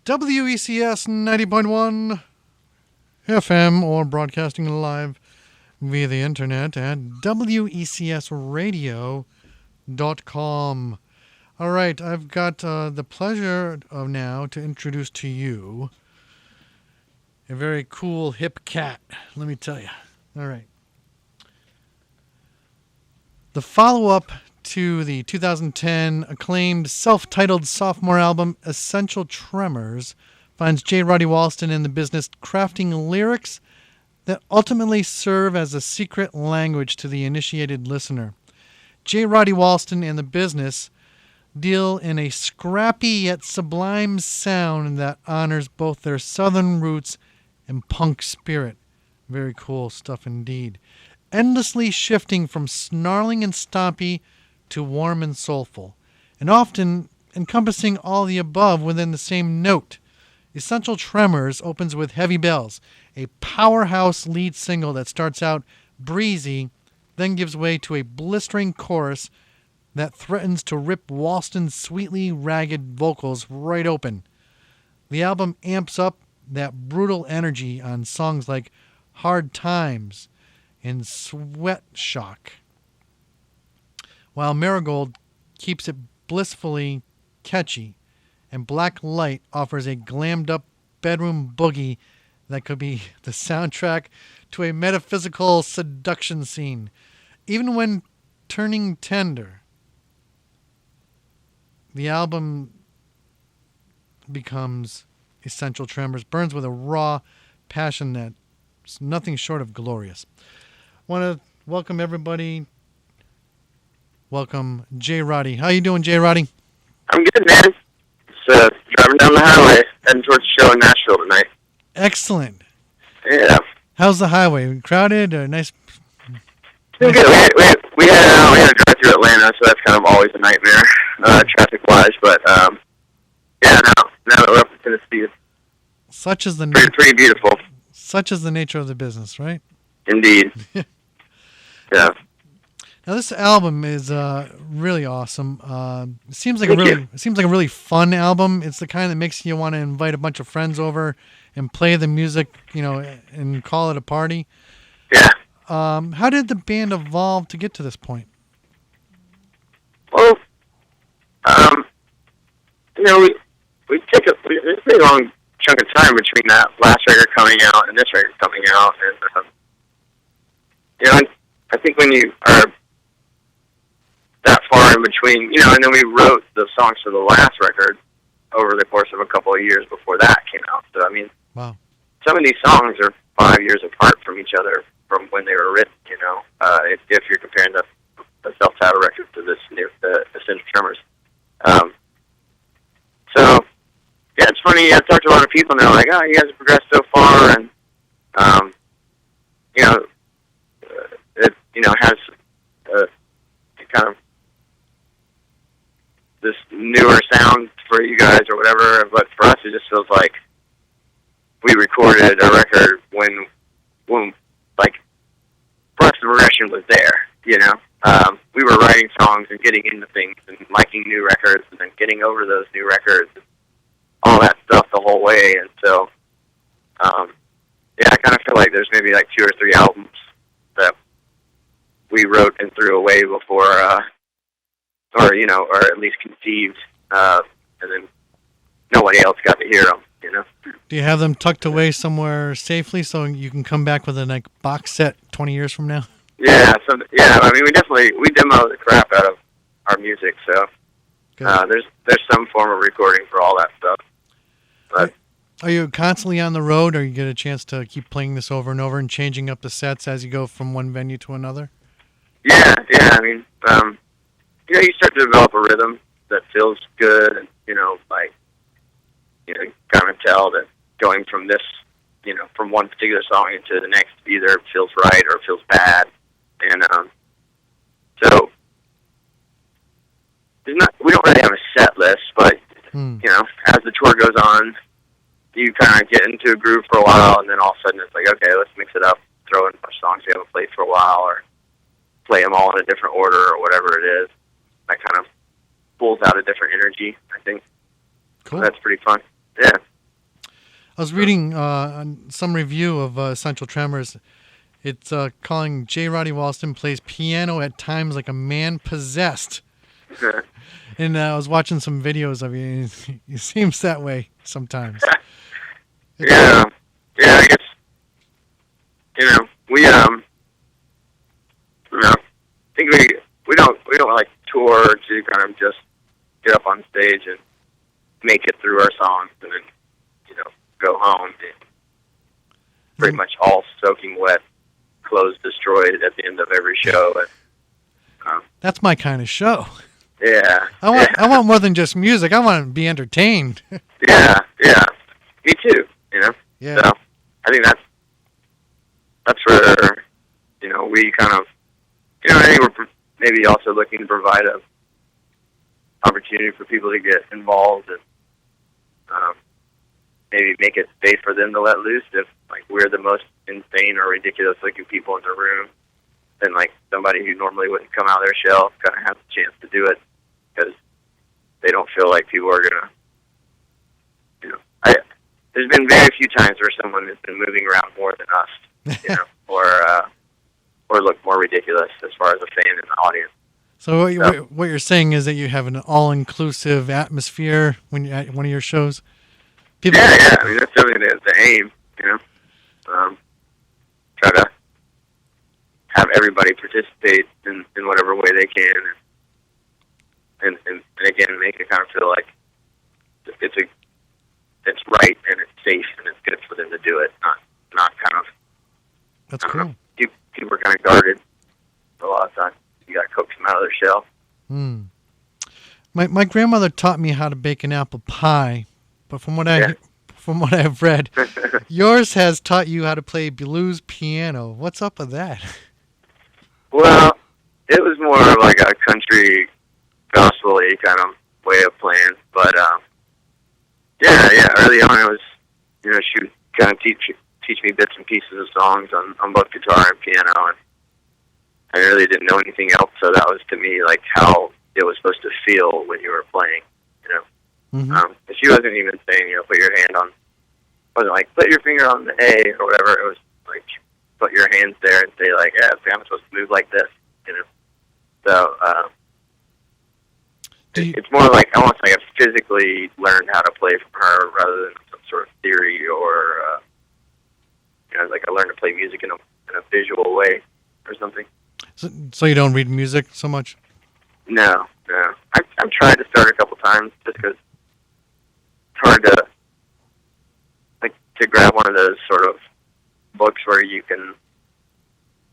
WECS 90.1 FM or broadcasting live via the internet at wecsradio.com. All right, I've got the pleasure of now to introduce to you a very cool hip cat, let me tell you. All right. The follow-up to the 2010 acclaimed self-titled sophomore album Essential Tremors finds J. Roddy Walston in the business crafting lyrics that ultimately serve as a secret language to the initiated listener. J. Roddy Walston and the business deal in a scrappy yet sublime sound that honors both their southern roots and punk spirit. Very cool stuff indeed. Endlessly shifting from snarling and stompy to warm and soulful, and often encompassing all the above within the same note. Essential Tremors opens with Heavy Bells, a powerhouse lead single that starts out breezy, then gives way to a blistering chorus that threatens to rip Walston's sweetly ragged vocals right open. The album amps up that brutal energy on songs like Hard Times and Sweat Shock, while Marigold keeps it blissfully catchy, and Black Light offers a glammed-up bedroom boogie that could be the soundtrack to a metaphysical seduction scene. Even when turning tender, the album becomes Essential Tremors, burns with a raw passion that's nothing short of glorious. I want to welcome everybody. Welcome, J. Roddy. How you doing, J. Roddy? I'm good, man. Just driving down the highway, heading towards the show in Nashville tonight. Excellent. Yeah. How's the highway? Crowded or nice? Good. We had to drive through Atlanta, so that's kind of always a nightmare, traffic-wise. But yeah, now that we're up in Tennessee, it's pretty beautiful. Such is the nature of the business, right? Indeed. Yeah. Now this album is really awesome. It seems like a really fun album. It's the kind that makes you want to invite a bunch of friends over and play the music, and call it a party. Yeah. How did the band evolve to get to this point? Well, we took a pretty long chunk of time between that last record coming out and this record coming out, and I think when you are that far in between, and then we wrote the songs for the last record over the course of a couple of years before that came out. So, wow. Some of these songs are 5 years apart from each other from when they were written, if you're comparing the self-titled record to this new, the Essential Tremors. So, yeah, it's funny. I've talked to a lot of people now, like, oh, you guys have progressed so far, and, it has kind of this newer sound for you guys or whatever, but for us it just feels like we recorded a record when like, for us the progression was there, we were writing songs and getting into things and liking new records and then getting over those new records and all that stuff the whole way, and so I kind of feel like there's maybe like 2 or 3 albums that we wrote and threw away before, or at least conceived, and then nobody else got to hear them, Do you have them tucked away somewhere safely so you can come back with a box set 20 years from now? Yeah, we demo the crap out of our music, so there's some form of recording for all that stuff. But are you constantly on the road, or you get a chance to keep playing this over and over and changing up the sets as you go from one venue to another? Yeah. You start to develop a rhythm that feels good, and you kind of tell that going from this, from one particular song into the next either feels right or feels bad, and so we don't really have a set list, but as the tour goes on, you kind of get into a groove for a while, and then all of a sudden it's like, okay, let's mix it up, throw in more songs we haven't played for a while, or play them all in a different order, or whatever it is. That kind of pulls out a different energy, I think. Cool. That's pretty fun. Yeah. I was reading some review of Essential Tremors. It's calling J. Roddy Walston plays piano at times like a man possessed. And I was watching some videos of you. He seems that way sometimes. Yeah, I guess we I think we don't like tour to kind of just get up on stage and make it through our songs and then go home. Pretty much all soaking wet, clothes destroyed at the end of every show. And, that's my kind of show. Yeah. I want more than just music. I want to be entertained. Yeah. Me too. Yeah. So I think that's where we kind of I think we're maybe also looking to provide a opportunity for people to get involved and maybe make it safe for them to let loose if we're the most insane or ridiculous looking people in the room. Then somebody who normally wouldn't come out of their shell kind of has a chance to do it because they don't feel like people are gonna. There's been very few times where someone has been moving around more than us, or look more ridiculous as far as a fan in the audience. So what you're saying is that you have an all-inclusive atmosphere when you're at one of your shows? Yeah. I mean, that's definitely the aim, Try to have everybody participate in whatever way they can, and again, make it kind of feel like it's right and it's safe and it's good for them to do it, not kind of. That's cool. People are kind of guarded a lot of times. You got to coax them out of their shell. My grandmother taught me how to bake an apple pie, but from what I've read, yours has taught you how to play blues piano. What's up with that? Well, it was more like a country gospel-y kind of way of playing, but early on it was she would kind of teach me bits and pieces of songs on both guitar and piano, and I really didn't know anything else, so that was to me how it was supposed to feel when you were playing, Mm-hmm. She wasn't even saying, put your hand on, wasn't put your finger on the A or whatever. It was put your hands there and say yeah, I'm supposed to move like this, So it's more almost I physically learned how to play from her rather than some sort of theory or I learned to play music in a visual way or something. So you don't read music so much? No. I've tried to start a couple times just because it's hard to grab one of those sort of books where you can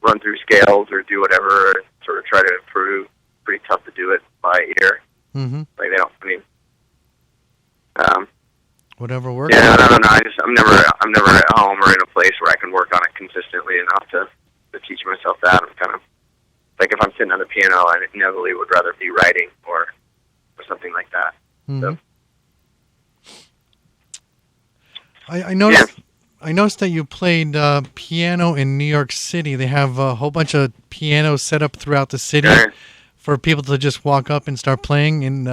run through scales or do whatever and sort of try to improve. Pretty tough to do it by ear. Mm-hmm. They don't. I mean, whatever works. Yeah, I don't know. I'm never at home or in a place where I can work on it consistently enough to teach myself that. I'm kind of if I'm sitting on the piano, I inevitably would rather be writing or something like that. Mm-hmm. So. I noticed. Yeah. I noticed that you played piano in New York City. They have a whole bunch of pianos set up throughout the city for people to just walk up and start playing. And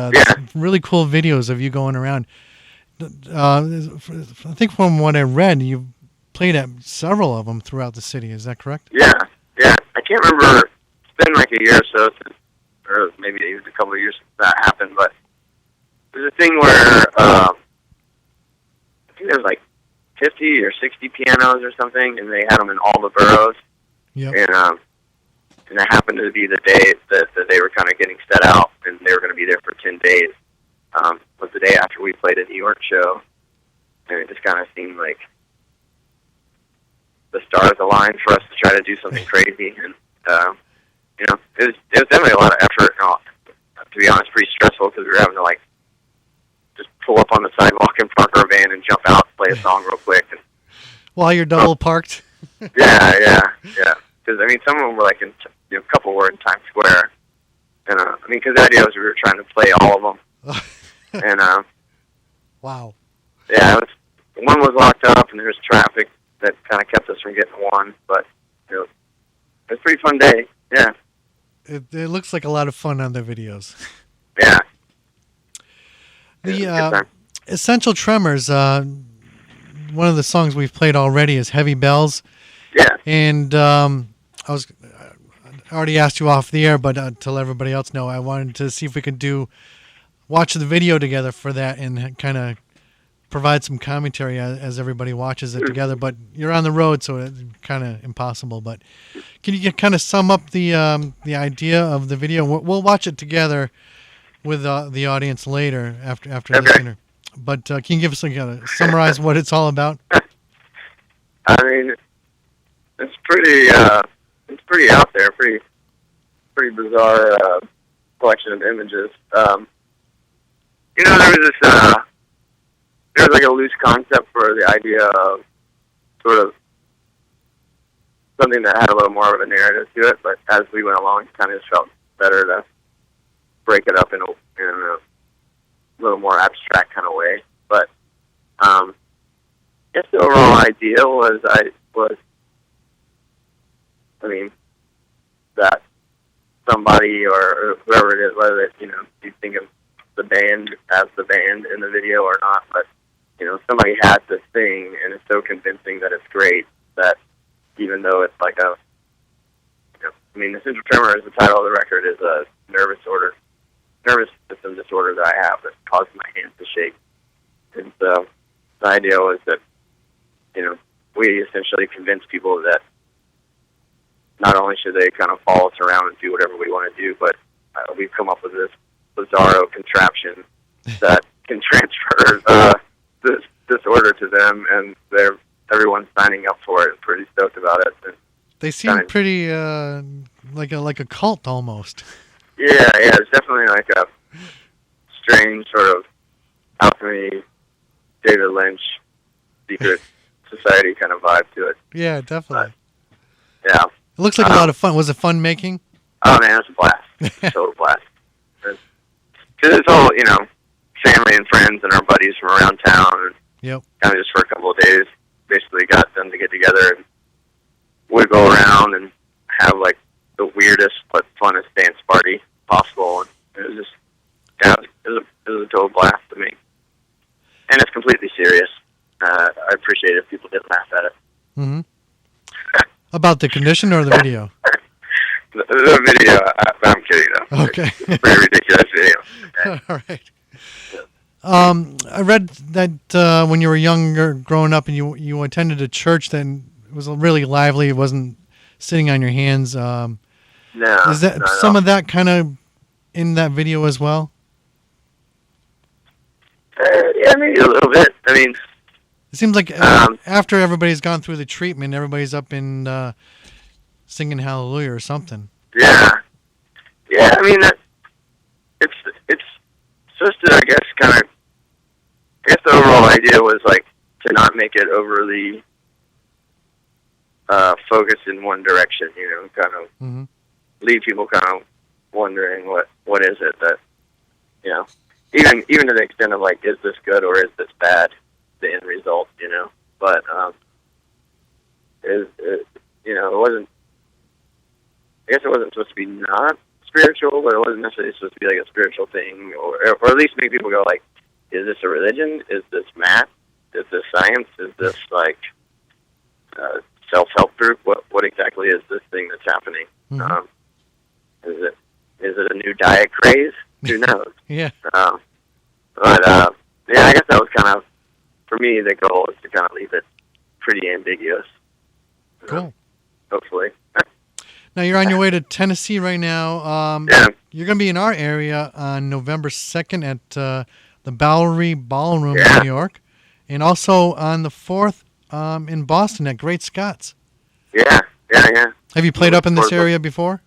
really cool videos of you going around. I think from what I read, you played at several of them throughout the city. Is that correct? Yeah. I can't remember. It's been a year or so, or maybe even a couple of years since that happened. But there's a thing where I think there was 50 or 60 pianos or something, and they had them in all the boroughs. Yep. And it happened to be the day that they were kind of getting set out, and they were going to be there for 10 days. Was the day after we played a New York show, and it just kind of seemed like the stars aligned for us to try to do something crazy. And it was definitely a lot of effort. To be honest, pretty stressful because we were having to just pull up on the sidewalk and park our van and jump out, play a song real quick. And, while you're double parked? Yeah. Because, some of them were in, a couple were in Times Square. And, because the idea was we were trying to play all of them. And, wow. Yeah, one was locked up and there was traffic that kind of kept us from getting one. But, it was a pretty fun day. Yeah. It looks like a lot of fun on the videos. Yeah. The Essential Tremors, one of the songs we've played already is Heavy Bells. Yeah. And I already asked you off the air, but to let everybody else know, I wanted to see if we could watch the video together for that and kind of provide some commentary as everybody watches it together. But you're on the road, so it's kind of impossible. But can you kind of sum up the idea of the video? We'll watch it together with the audience later after this interview. But can you give us summarize what it's all about? I mean, it's pretty out there, pretty bizarre collection of images. There was there was like a loose concept for the idea of sort of something that had a little more of a narrative to it, but as we went along, it kind of just felt better to break it up in a little more abstract kind of way. But I guess the overall idea was that somebody or whoever it is, whether it's, you think of the band as the band in the video or not, but somebody has this thing and it's so convincing that it's great that even though it's like essential tremor is the title of the record, is a nervous system disorder that I have that causes my hands to shake. And so the idea was that, we essentially convince people that not only should they kind of follow us around and do whatever we want to do, but we've come up with this bizarro contraption that can transfer this disorder to them, and everyone's signing up for it and pretty stoked about it. And they seem pretty like a cult almost. Yeah, it's definitely like a strange sort of alchemy, David Lynch, secret society kind of vibe to it. Yeah, definitely. But, yeah. It looks like a lot of fun. Was it fun making? Oh, man, it's a blast. Total blast. Because it's all, family and friends and our buddies from around town. And yep. Kind of just for a couple of days, basically got them to get together and we'd go around and have, like, the weirdest but funnest dance party possible. And it was just, it was a total blast to me. And it's completely serious. I appreciate it if people didn't laugh at it. Mm-hmm. About the condition or the video? The video. I'm kidding, though. Okay. It's a pretty ridiculous video. Okay. All right. I read that when you were younger, growing up, and you attended a church that was really lively. It wasn't sitting on your hands. No. Is that some of that kind of in that video as well? Yeah, maybe a little bit. I mean, it seems like after everybody's gone through the treatment, everybody's up in singing Hallelujah or something. Yeah. Yeah, I mean, it's supposed to, I guess the overall idea was, like, to not make it overly focused in one direction, kind of mm-hmm. leave people kind of wondering what is it that, even to the extent of, like, is this good or is this bad, the end result, but it wasn't, I guess it wasn't supposed to be not spiritual, but it wasn't necessarily supposed to be like a spiritual thing, or at least make people go like, is this a religion? Is this math? Is this science? Is this like self-help group? What exactly is this thing that's happening? Mm-hmm. Is it a new diet craze? Who knows? Yeah. But I guess that was kind of, for me, the goal is to kind of leave it pretty ambiguous. Cool. Hopefully. Now, you're on your way to Tennessee right now. Yeah. You're going to be in our area on November 2nd at the Bowery Ballroom in New York. And also on the 4th in Boston at Great Scots. Yeah. Have you played up in this area before?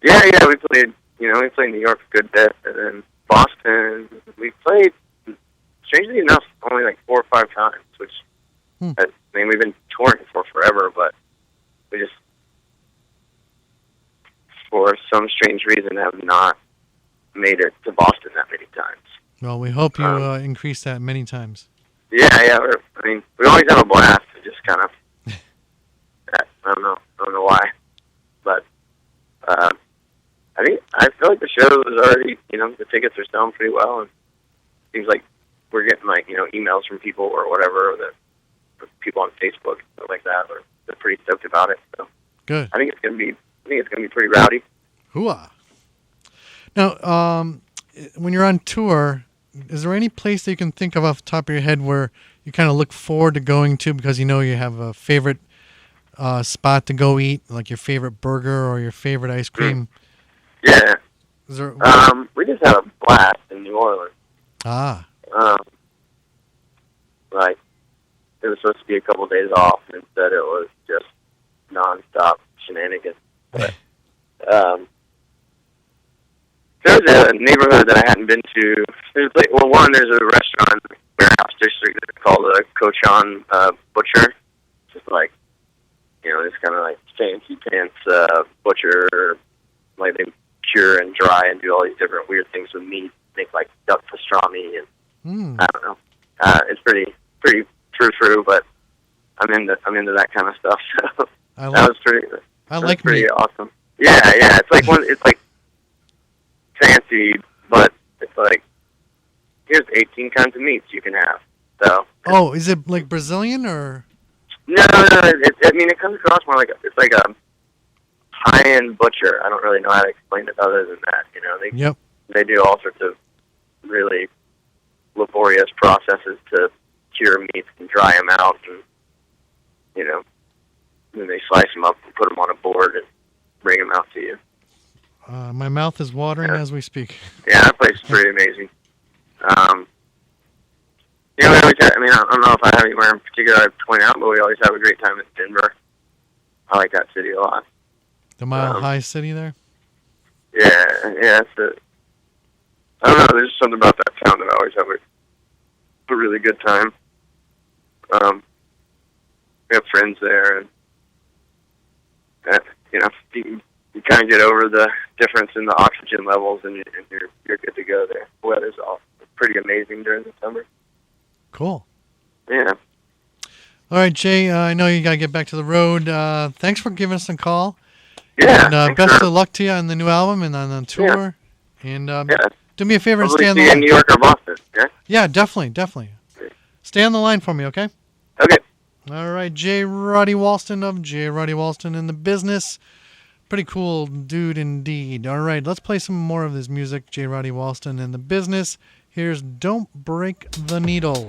Yeah, we played, we played New York a good bit. And then Boston, we played, strangely enough, only like 4 or 5 times, which, I mean, we've been touring for forever, but we just, for some strange reason, have not made it to Boston that many times. Well, we hope you increase that many times. Yeah. We always have a blast. It just kind of, I don't know why, but I feel like the show is already, the tickets are selling pretty well, and it seems like we're getting like, emails from people or whatever that people on Facebook and stuff like that they're pretty stoked about it. So Good. I think it's gonna be pretty rowdy. Hooah. Now, when you're on tour, is there any place that you can think of off the top of your head where you kind of look forward to going to because you know you have a favorite spot to go eat, like your favorite burger or your favorite ice cream? Yeah. Is there, we just had a blast in New Orleans. Like, it was supposed to be a couple days off, and instead it was just nonstop shenanigans. But there was a neighborhood that I hadn't been to. There's there's a restaurant in the warehouse district that's called Cochin Butcher. Just like, it's kind of like fancy pants butcher. Like they cure and dry and do all these different weird things with meat. Make like duck pastrami and I don't know. It's pretty true, but I'm into that kind of stuff. So that was pretty awesome. Yeah. It's like fancy, but it's like here's 18 kinds of meats you can have. So. Oh, is it like Brazilian or? No. It comes across more like it's like a high-end butcher. I don't really know how to explain it other than that. They do all sorts of really laborious processes to cure meats and dry them out, and then they slice them up and put them on a board and bring them out to you. My mouth is watering as we speak. Yeah, that place is pretty amazing. We always have, I don't know if I have anywhere in particular I'd point out, but we always have a great time in Denver. I like that city a lot. The Mile High City there? Yeah, that's it. I don't know, there's just something about that town that I always have a really good time. We have friends there, and you kind of get over the difference in the oxygen levels, and you're good to go there. The weather's pretty amazing during the summer. Cool. Yeah. All right, Jay, I know you got to get back to the road. Thanks for giving us a call. Yeah. And best of luck to you on the new album and on the tour. Yeah. And do me a favor and stay on the line. in New York or Boston, yeah? Yeah, definitely. Stay on the line for me, okay? Okay. All right, J. Roddy Walston of J. Roddy Walston in the Business. Pretty cool dude indeed. All right, let's play some more of this music. J. Roddy Walston in the Business. Here's Don't Break the Needle.